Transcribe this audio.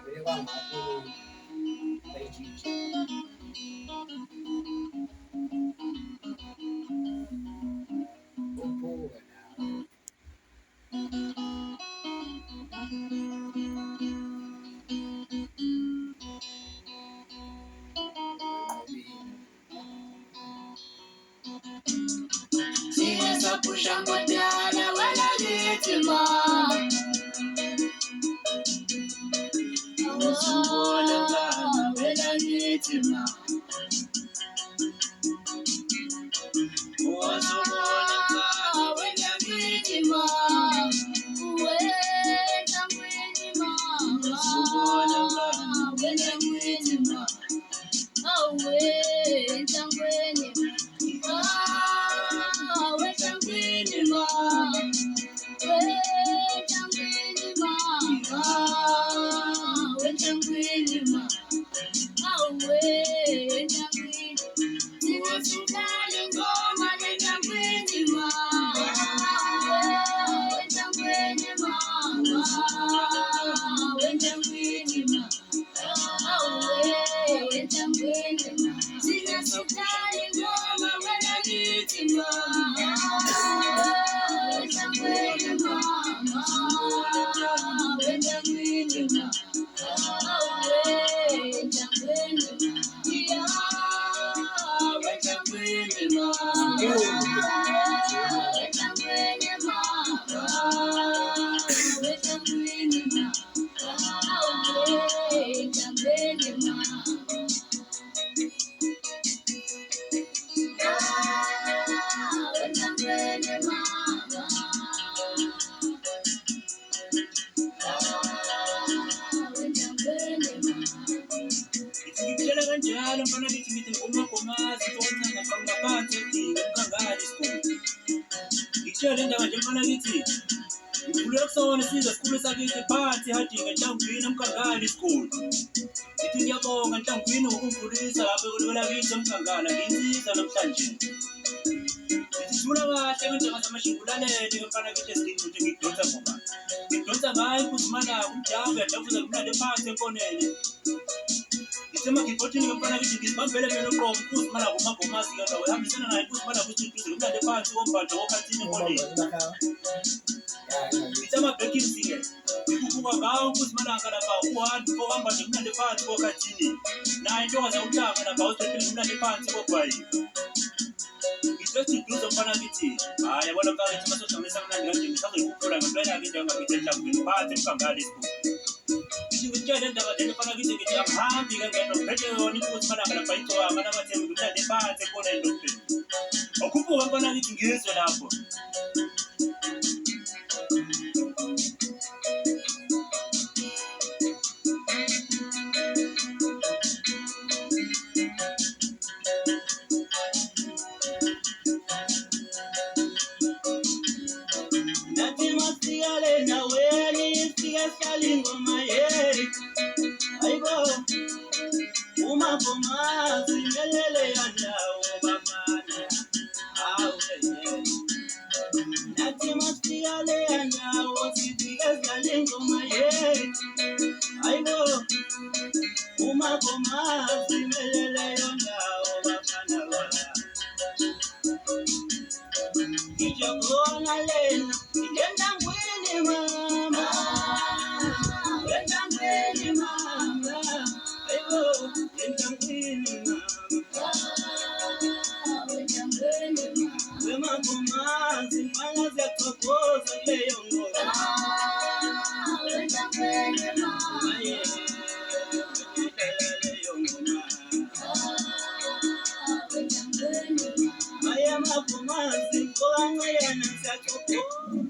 vele kwangakhona bayijiji uphuka nawe Siyeza pusha ngotana wala gitima Awasubona ngana wala gitima Awasubona ngana wala gitima Uweta mweni mama Awasubona ngana wala gitima Aweta mweni Aweta mweni mama Aweta mweni mama Aweta mweni mama Aweta mweni Siwasukale ngoma leta mweni mama Aweta mweni mama Aweta mweni mama Aweta mweni mama Siwasukale ngoma wala gitima Aweta mweni mama Aweta mweni mama Aweta mweni Kanjalo mfana ngithi ngomagomasi tona ngaphansi ngikangani school ngitshela indaba nje mfana ngithi ngikhulule kusona siza sikhulu sakithi phansi hadinga eNhlangwini eMkangala school ngithi ngiyabonga eNhlangwini ngokungifundisa lapha kulona kithi eMkangala nginsiza namhlanje ngithi thula kahle ngendaba zamashingulalele mfana ngithi esidingi ngidonsa ngoba ngidonsa ngayo ikhuzimana umjavu yajabuza kumnandi phansi enkonene Sema kipotini mfana kithi ngizibambele mina uqobo ukuze mala ngomagomasi kodwa uhambisana naye ukuze mala kuthi duze kumlande phansi wombhato wokhathini konini Ngitsama breaking sike ngikubuka ngawo ukuze mala ngalapha uhambi ohamba nje kumlande phansi wokhathini naye intokazi yomhlanga lapha uthethele kumlande phansi wobhayi Ngithothi duze mfana kithi hayi yabona mfana masosha mesamnandi kanje ngisazoyikhuphula ngempela ke into engabithe eNhlangwini phansi eMkangala school ngitshela indaba nje mfana kithi ngithi angihambi ke ngento ngiphethe yona ukuthi malanga lapha ithiwa mana bathembu ngimlande phansi khona endobheni okhuphuka mfana kithi ngizwe lapho Nathi masiyale naweni siyasalingo mayeri Aibo umagomasi melele yandawo bafana awe Nathi masiyale yandawo siyasalingo mayeri Aibo umagomasi melele yandawo bafana Ngijabona lena eNhlangwini mama eNhlangwini mama ayibo eNhlangwini mama eNhlangwini mama wemagomasi mfana ziyaqoqoza kuleyo ngoma eNhlangwini mama leyo ngoma eNhlangwini mama Maya magomasi mfana yana siyaqoqoza